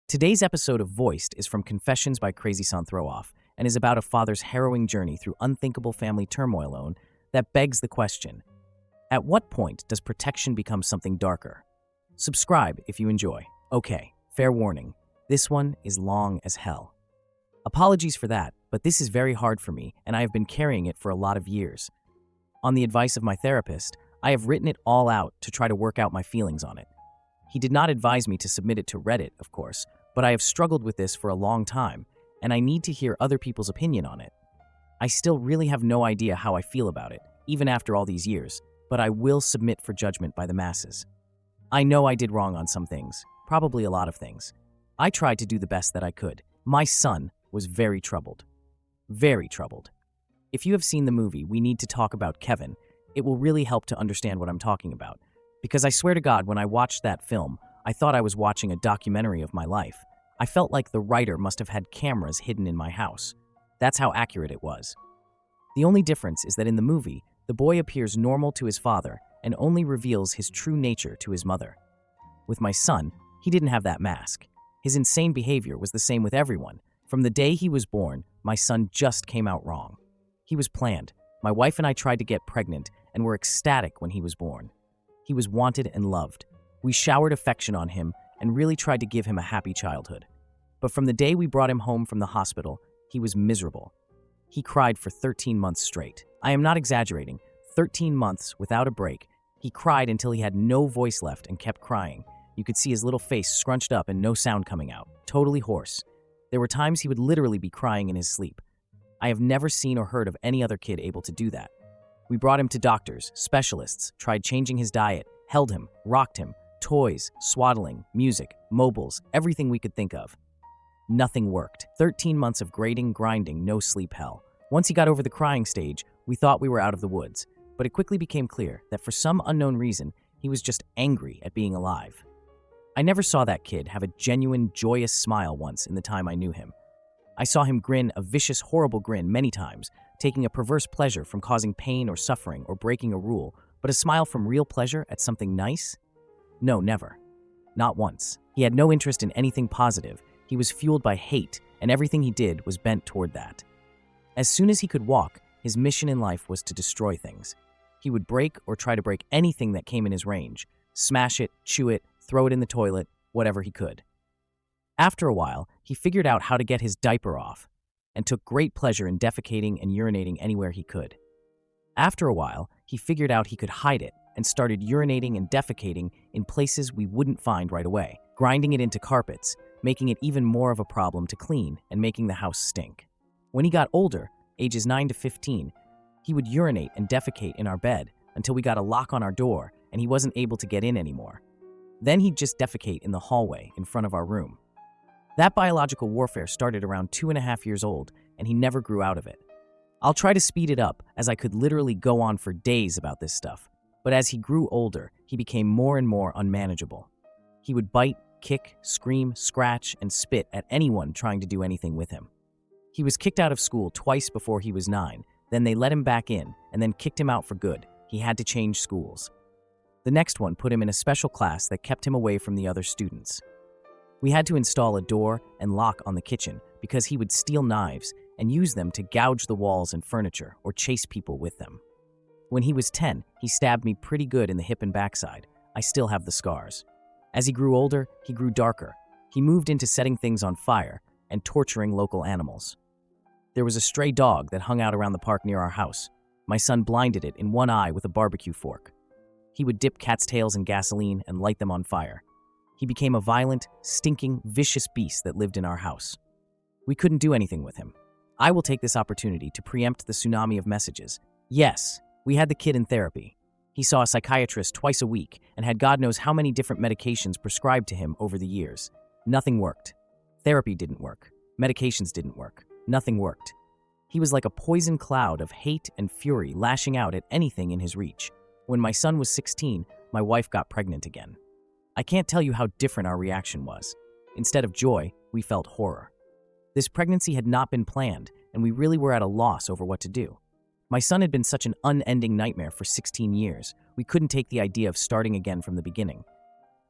Today's episode of Voiced is from Confessions by Crazy Son Throwoff and is about a father's harrowing journey through unthinkable family turmoil that begs the question, at what point does protection become something darker? Subscribe if you enjoy. Okay, fair warning, this one is long as hell. Apologies for that, but this is very hard for me and I have been carrying it for a lot of years. On the advice of my therapist, I have written it all out to try to work out my feelings on it. He did not advise me to submit it to Reddit, of course, but I have struggled with this for a long time, and I need to hear other people's opinion on it. I still really have no idea how I feel about it, even after all these years, but I will submit for judgment by the masses. I know I did wrong on some things, probably a lot of things. I tried to do the best that I could. My son was very troubled. Very troubled. If you have seen the movie We Need to Talk About Kevin, it will really help to understand what I'm talking about. Because I swear to God, when I watched that film, I thought I was watching a documentary of my life. I felt like the writer must have had cameras hidden in my house. That's how accurate it was. The only difference is that in the movie, the boy appears normal to his father and only reveals his true nature to his mother. With my son, he didn't have that mask. His insane behavior was the same with everyone. From the day he was born, my son just came out wrong. He was planned. My wife and I tried to get pregnant and were ecstatic when he was born. He was wanted and loved. We showered affection on him and really tried to give him a happy childhood. But from the day we brought him home from the hospital, he was miserable. He cried for 13 months straight. I am not exaggerating. 13 months without a break. He cried until he had no voice left and kept crying. You could see his little face scrunched up and no sound coming out. Totally hoarse. There were times he would literally be crying in his sleep. I have never seen or heard of any other kid able to do that. We brought him to doctors, specialists, tried changing his diet, held him, rocked him, toys, swaddling, music, mobiles, everything we could think of. Nothing worked. 13 months of grating, grinding, no sleep hell. Once he got over the crying stage, we thought we were out of the woods, but it quickly became clear that for some unknown reason, he was just angry at being alive. I never saw that kid have a genuine, joyous smile once in the time I knew him. I saw him grin a vicious, horrible grin many times, taking a perverse pleasure from causing pain or suffering or breaking a rule, but a smile from real pleasure at something nice? No, never. Not once. He had no interest in anything positive. He was fueled by hate, and everything he did was bent toward that. As soon as he could walk, his mission in life was to destroy things. He would break or try to break anything that came in his range, smash it, chew it, throw it in the toilet, whatever he could. After a while, he figured out how to get his diaper off, and took great pleasure in defecating and urinating anywhere he could. After a while, he figured out he could hide it, and started urinating and defecating in places we wouldn't find right away, grinding it into carpets, making it even more of a problem to clean and making the house stink. When he got older, ages 9 to 15, he would urinate and defecate in our bed until we got a lock on our door and he wasn't able to get in anymore. Then he'd just defecate in the hallway in front of our room. That biological warfare started around 2.5 years old and he never grew out of it. I'll try to speed it up as I could literally go on for days about this stuff, but as he grew older, he became more and more unmanageable. He would bite, kick, scream, scratch, and spit at anyone trying to do anything with him. He was kicked out of school twice before he was 9, then they let him back in, and then kicked him out for good. He had to change schools. The next one put him in a special class that kept him away from the other students. We had to install a door and lock on the kitchen because he would steal knives and use them to gouge the walls and furniture or chase people with them. When he was 10, he stabbed me pretty good in the hip and backside. I still have the scars. As he grew older, he grew darker. He moved into setting things on fire and torturing local animals. There was a stray dog that hung out around the park near our house. My son blinded it in one eye with a barbecue fork. He would dip cats' tails in gasoline and light them on fire. He became a violent, stinking, vicious beast that lived in our house. We couldn't do anything with him. I will take this opportunity to preempt the tsunami of messages. Yes, we had the kid in therapy. He saw a psychiatrist twice a week and had God knows how many different medications prescribed to him over the years. Nothing worked. Therapy didn't work. Medications didn't work. Nothing worked. He was like a poison cloud of hate and fury lashing out at anything in his reach. When my son was 16, my wife got pregnant again. I can't tell you how different our reaction was. Instead of joy, we felt horror. This pregnancy had not been planned, and we really were at a loss over what to do. My son had been such an unending nightmare for 16 years, we couldn't take the idea of starting again from the beginning.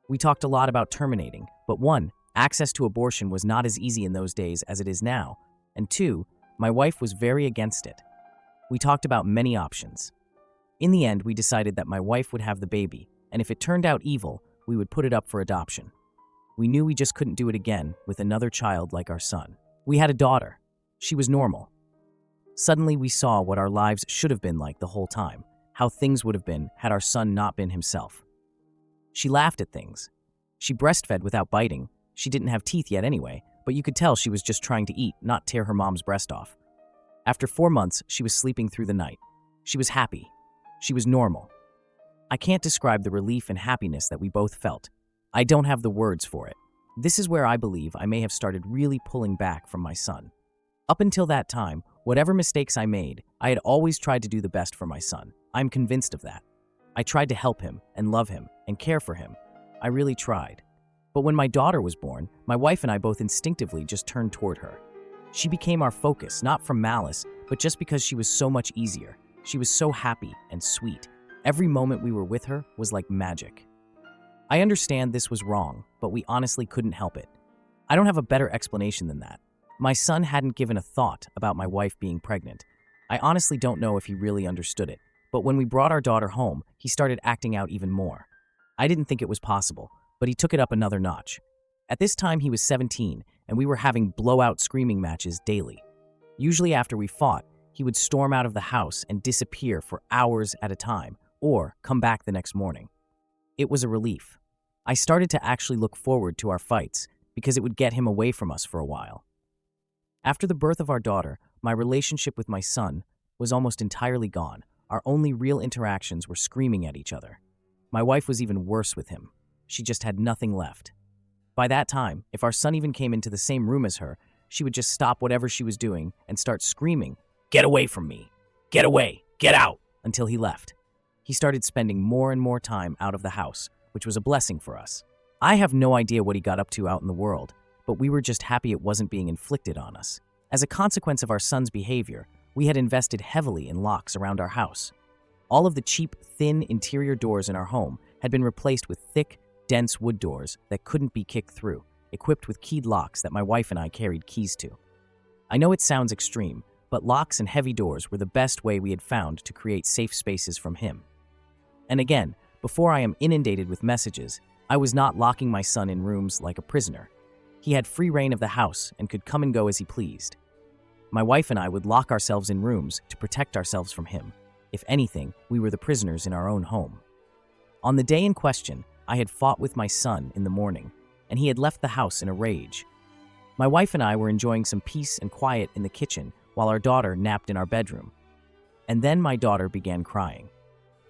We talked a lot about terminating, but one, Access to abortion was not as easy in those days as it is now. And 2, my wife was very against it. We talked about many options. In the end, we decided that my wife would have the baby, and if it turned out evil, we would put it up for adoption. We knew we just couldn't do it again with another child like our son. We had a daughter. She was normal. Suddenly, we saw what our lives should have been like the whole time, how things would have been had our son not been himself. She laughed at things. She breastfed without biting. She didn't have teeth yet anyway, but you could tell she was just trying to eat, not tear her mom's breast off. After 4 months, she was sleeping through the night. She was happy. She was normal. I can't describe the relief and happiness that we both felt. I don't have the words for it. This is where I believe I may have started really pulling back from my son. Up until that time, whatever mistakes I made, I had always tried to do the best for my son. I'm convinced of that. I tried to help him and love him and care for him. I really tried. But when my daughter was born, my wife and I both instinctively just turned toward her. She became our focus, not from malice, but just because she was so much easier. She was so happy and sweet. Every moment we were with her was like magic. I understand this was wrong, but we honestly couldn't help it. I don't have a better explanation than that. My son hadn't given a thought about my wife being pregnant. I honestly don't know if he really understood it, but when we brought our daughter home, he started acting out even more. I didn't think it was possible, but he took it up another notch. At this time, he was 17, and we were having blowout screaming matches daily. Usually after we fought, he would storm out of the house and disappear for hours at a time, or come back the next morning. It was a relief. I started to actually look forward to our fights because it would get him away from us for a while. After the birth of our daughter, my relationship with my son was almost entirely gone. Our only real interactions were screaming at each other. My wife was even worse with him. She just had nothing left. By that time, if our son even came into the same room as her, she would just stop whatever she was doing and start screaming, "Get away from me! Get away! Get out!" until he left. He started spending more and more time out of the house, which was a blessing for us. I have no idea what he got up to out in the world, but we were just happy it wasn't being inflicted on us. As a consequence of our son's behavior, we had invested heavily in locks around our house. All of the cheap, thin interior doors in our home had been replaced with thick, dense wood doors that couldn't be kicked through, equipped with keyed locks that my wife and I carried keys to. I know it sounds extreme, but locks and heavy doors were the best way we had found to create safe spaces from him. And again, before I am inundated with messages, I was not locking my son in rooms like a prisoner. He had free reign of the house and could come and go as he pleased. My wife and I would lock ourselves in rooms to protect ourselves from him. If anything, we were the prisoners in our own home. On the day in question, I had fought with my son in the morning, and he had left the house in a rage. My wife and I were enjoying some peace and quiet in the kitchen while our daughter napped in our bedroom. And then my daughter began crying.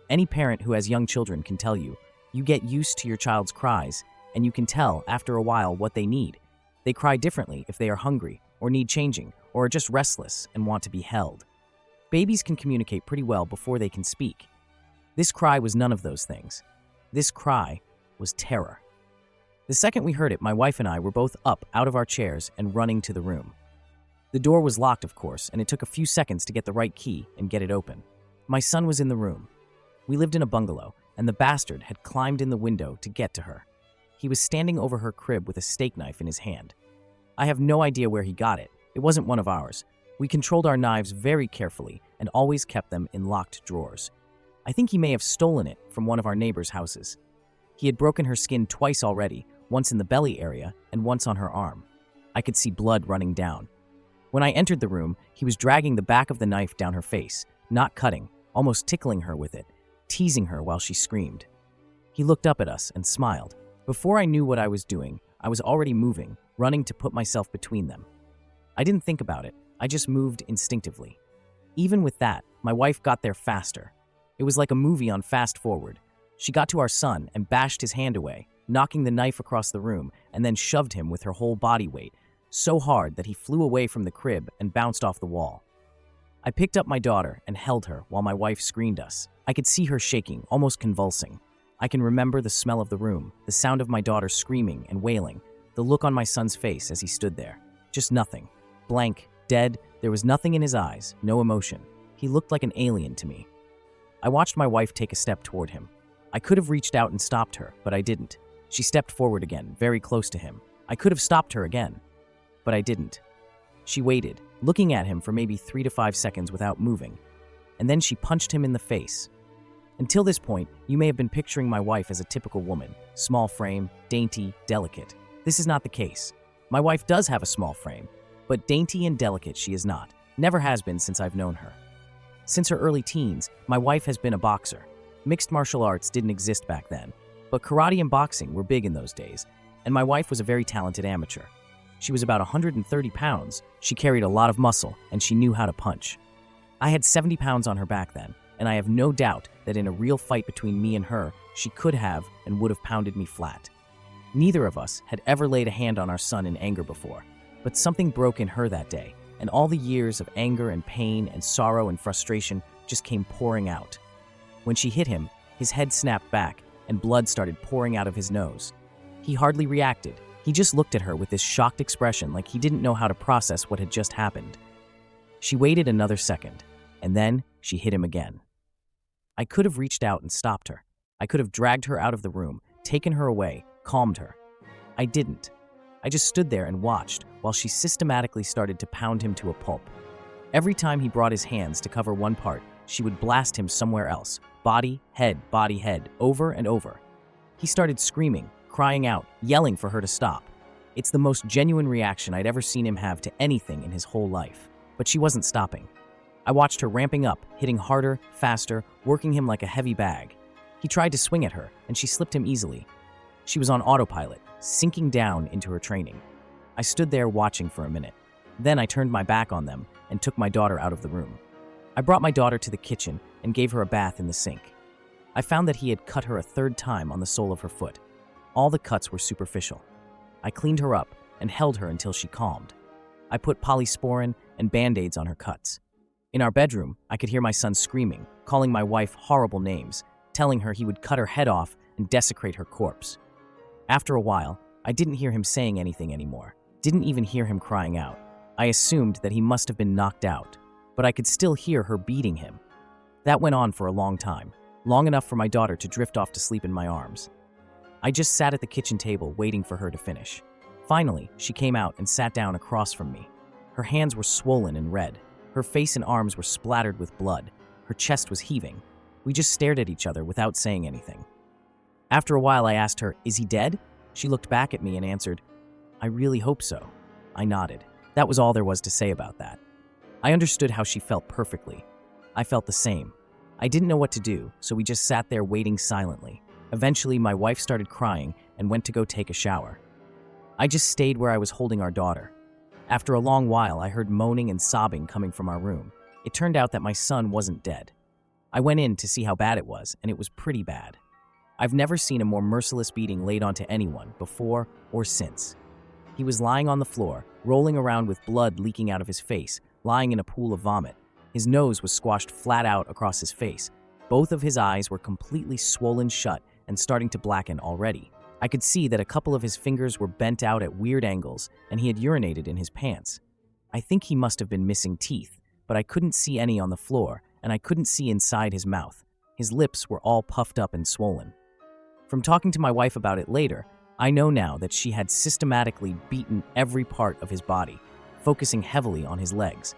Any parent who has young children can tell you, you get used to your child's cries, and you can tell after a while what they need. They cry differently if they are hungry, or need changing, or are just restless and want to be held. Babies can communicate pretty well before they can speak. This cry was none of those things. This cry was terror. The second we heard it, my wife and I were both up out of our chairs and running to the room. The door was locked, of course, and it took a few seconds to get the right key and get it open. My son was in the room. We lived in a bungalow, and the bastard had climbed in the window to get to her. He was standing over her crib with a steak knife in his hand. I have no idea where he got it. It wasn't one of ours. We controlled our knives very carefully and always kept them in locked drawers. I think he may have stolen it from one of our neighbors' houses. He had broken her skin twice already, once in the belly area and once on her arm. I could see blood running down. When I entered the room, he was dragging the back of the knife down her face, not cutting, almost tickling her with it, teasing her while she screamed. He looked up at us and smiled. Before I knew what I was doing, I was already moving, running to put myself between them. I didn't think about it. I just moved instinctively. Even with that, my wife got there faster. It was like a movie on fast forward. She got to our son and bashed his hand away, knocking the knife across the room, and then shoved him with her whole body weight, so hard that he flew away from the crib and bounced off the wall. I picked up my daughter and held her while my wife screened us. I could see her shaking, almost convulsing. I can remember the smell of the room, the sound of my daughter screaming and wailing, the look on my son's face as he stood there. Just nothing. Blank, dead, there was nothing in his eyes, no emotion. He looked like an alien to me. I watched my wife take a step toward him. I could have reached out and stopped her, but I didn't. She stepped forward again, very close to him. I could have stopped her again, but I didn't. She waited, looking at him for maybe 3 to 5 seconds without moving, and then she punched him in the face. Until this point, you may have been picturing my wife as a typical woman, small frame, dainty, delicate. This is not the case. My wife does have a small frame, but dainty and delicate she is not. Never has been since I've known her. Since her early teens, my wife has been a boxer. Mixed martial arts didn't exist back then, but karate and boxing were big in those days, and my wife was a very talented amateur. She was about 130 pounds, she carried a lot of muscle, and she knew how to punch. I had 70 pounds on her back then, and I have no doubt that in a real fight between me and her, she could have and would have pounded me flat. Neither of us had ever laid a hand on our son in anger before, but something broke in her that day, and all the years of anger and pain and sorrow and frustration just came pouring out. When she hit him, his head snapped back, and blood started pouring out of his nose. He hardly reacted. He just looked at her with this shocked expression like he didn't know how to process what had just happened. She waited another second, and then she hit him again. I could have reached out and stopped her. I could have dragged her out of the room, taken her away, calmed her. I didn't. I just stood there and watched while she systematically started to pound him to a pulp. Every time he brought his hands to cover one part, she would blast him somewhere else, body, head, over and over. He started screaming, crying out, yelling for her to stop. It's the most genuine reaction I'd ever seen him have to anything in his whole life. But she wasn't stopping. I watched her ramping up, hitting harder, faster, working him like a heavy bag. He tried to swing at her, and she slipped him easily. She was on autopilot, sinking down into her training. I stood there watching for a minute. Then I turned my back on them and took my daughter out of the room. I brought my daughter to the kitchen and gave her a bath in the sink. I found that he had cut her a third time on the sole of her foot. All the cuts were superficial. I cleaned her up and held her until she calmed. I put polysporin and Band-Aids on her cuts. In our bedroom, I could hear my son screaming, calling my wife horrible names, telling her he would cut her head off and desecrate her corpse. After a while, I didn't hear him saying anything anymore. Didn't even hear him crying out. I assumed that he must have been knocked out, but I could still hear her beating him. That went on for a long time, long enough for my daughter to drift off to sleep in my arms. I just sat at the kitchen table waiting for her to finish. Finally, she came out and sat down across from me. Her hands were swollen and red. Her face and arms were splattered with blood. Her chest was heaving. We just stared at each other without saying anything. After a while, I asked her, "Is he dead?" She looked back at me and answered, "I really hope so." I nodded. That was all there was to say about that. I understood how she felt perfectly. I felt the same. I didn't know what to do, so we just sat there waiting silently. Eventually, my wife started crying and went to go take a shower. I just stayed where I was holding our daughter. After a long while, I heard moaning and sobbing coming from our room. It turned out that my son wasn't dead. I went in to see how bad it was, and it was pretty bad. I've never seen a more merciless beating laid onto anyone before or since. He was lying on the floor, rolling around with blood leaking out of his face, lying in a pool of vomit. His nose was squashed flat out across his face. Both of his eyes were completely swollen shut and starting to blacken already. I could see that a couple of his fingers were bent out at weird angles, and he had urinated in his pants. I think he must have been missing teeth, but I couldn't see any on the floor, and I couldn't see inside his mouth. His lips were all puffed up and swollen. From talking to my wife about it later, I know now that she had systematically beaten every part of his body, focusing heavily on his legs.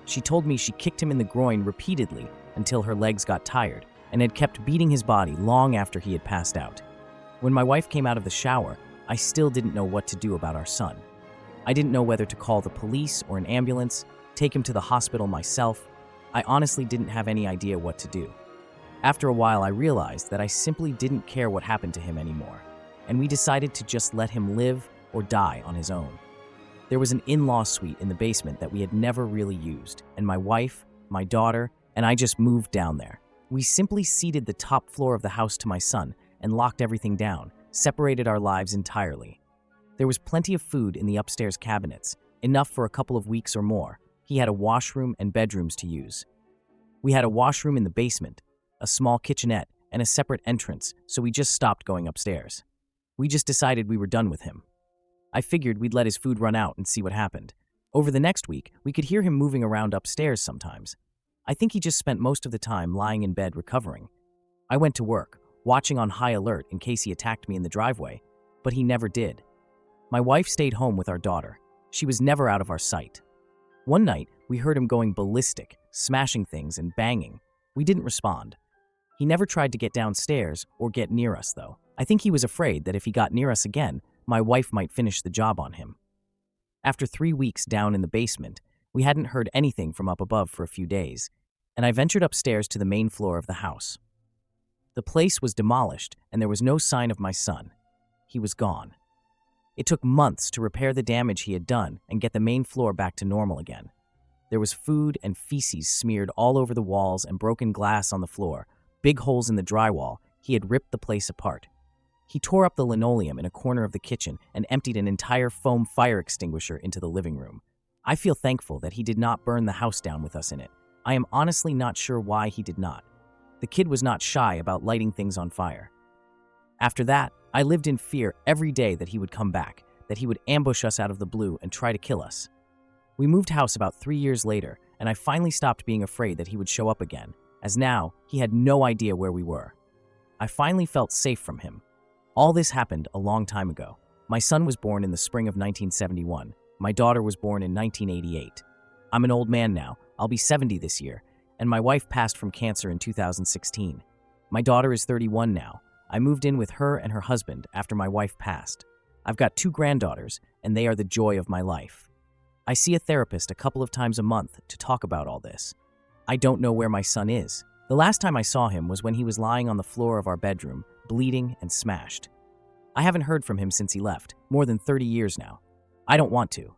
She told me she kicked him in the groin repeatedly until her legs got tired, and had kept beating his body long after he had passed out. When my wife came out of the shower, I still didn't know what to do about our son. I didn't know whether to call the police or an ambulance, take him to the hospital myself. I honestly didn't have any idea what to do. After a while, I realized that I simply didn't care what happened to him anymore, and we decided to just let him live or die on his own. There was an in-law suite in the basement that we had never really used, and my wife, my daughter, and I just moved down there. We simply ceded the top floor of the house to my son and locked everything down, separated our lives entirely. There was plenty of food in the upstairs cabinets, enough for a couple of weeks or more. He had a washroom and bedrooms to use. We had a washroom in the basement, a small kitchenette, and a separate entrance, so we just stopped going upstairs. We just decided we were done with him. I figured we'd let his food run out and see what happened. Over the next week, we could hear him moving around upstairs sometimes. I think he just spent most of the time lying in bed recovering. I went to work, watching on high alert in case he attacked me in the driveway, but he never did. My wife stayed home with our daughter. She was never out of our sight. One night, we heard him going ballistic, smashing things and banging. We didn't respond. He never tried to get downstairs or get near us, though. I think he was afraid that if he got near us again, my wife might finish the job on him. After 3 weeks down in the basement, we hadn't heard anything from up above for a few days, and I ventured upstairs to the main floor of the house. The place was demolished, and there was no sign of my son. He was gone. It took months to repair the damage he had done and get the main floor back to normal again. There was food and feces smeared all over the walls and broken glass on the floor, big holes in the drywall. He had ripped the place apart. He tore up the linoleum in a corner of the kitchen and emptied an entire foam fire extinguisher into the living room. I feel thankful that he did not burn the house down with us in it. I am honestly not sure why he did not. The kid was not shy about lighting things on fire. After that, I lived in fear every day that he would come back, that he would ambush us out of the blue and try to kill us. We moved house about 3 years later, and I finally stopped being afraid that he would show up again, as now he had no idea where we were. I finally felt safe from him. All this happened a long time ago. My son was born in the spring of 1971. My daughter was born in 1988. I'm an old man now. I'll be 70 this year, and my wife passed from cancer in 2016. My daughter is 31 now. I moved in with her and her husband after my wife passed. I've got 2 granddaughters, and they are the joy of my life. I see a therapist a couple of times a month to talk about all this. I don't know where my son is. The last time I saw him was when he was lying on the floor of our bedroom, bleeding and smashed. I haven't heard from him since he left, more than 30 years now. I don't want to.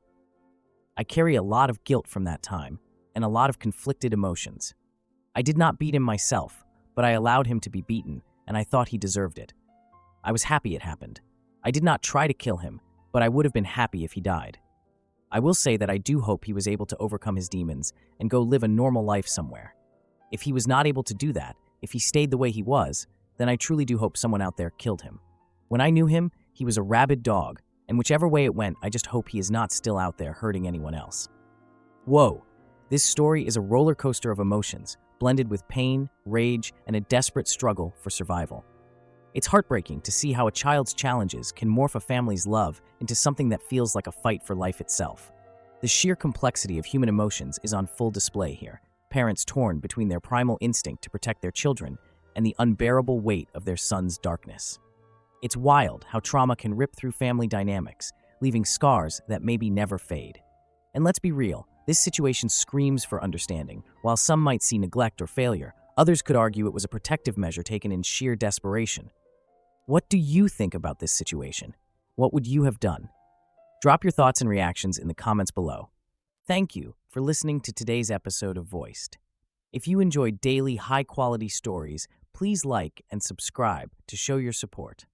I carry a lot of guilt from that time, and a lot of conflicted emotions. I did not beat him myself, but I allowed him to be beaten, and I thought he deserved it. I was happy it happened. I did not try to kill him, but I would have been happy if he died. I will say that I do hope he was able to overcome his demons and go live a normal life somewhere. If he was not able to do that, if he stayed the way he was, then I truly do hope someone out there killed him. When I knew him, he was a rabid dog, and whichever way it went, I just hope he is not still out there hurting anyone else. Whoa, this story is a roller coaster of emotions, blended with pain, rage, and a desperate struggle for survival. It's heartbreaking to see how a child's challenges can morph a family's love into something that feels like a fight for life itself. The sheer complexity of human emotions is on full display here, parents torn between their primal instinct to protect their children and the unbearable weight of their son's darkness. It's wild how trauma can rip through family dynamics, leaving scars that maybe never fade. And let's be real, this situation screams for understanding. While some might see neglect or failure, others could argue it was a protective measure taken in sheer desperation. What do you think about this situation? What would you have done? Drop your thoughts and reactions in the comments below. Thank you for listening to today's episode of Voiced. If you enjoy daily, high-quality stories, please like and subscribe to show your support.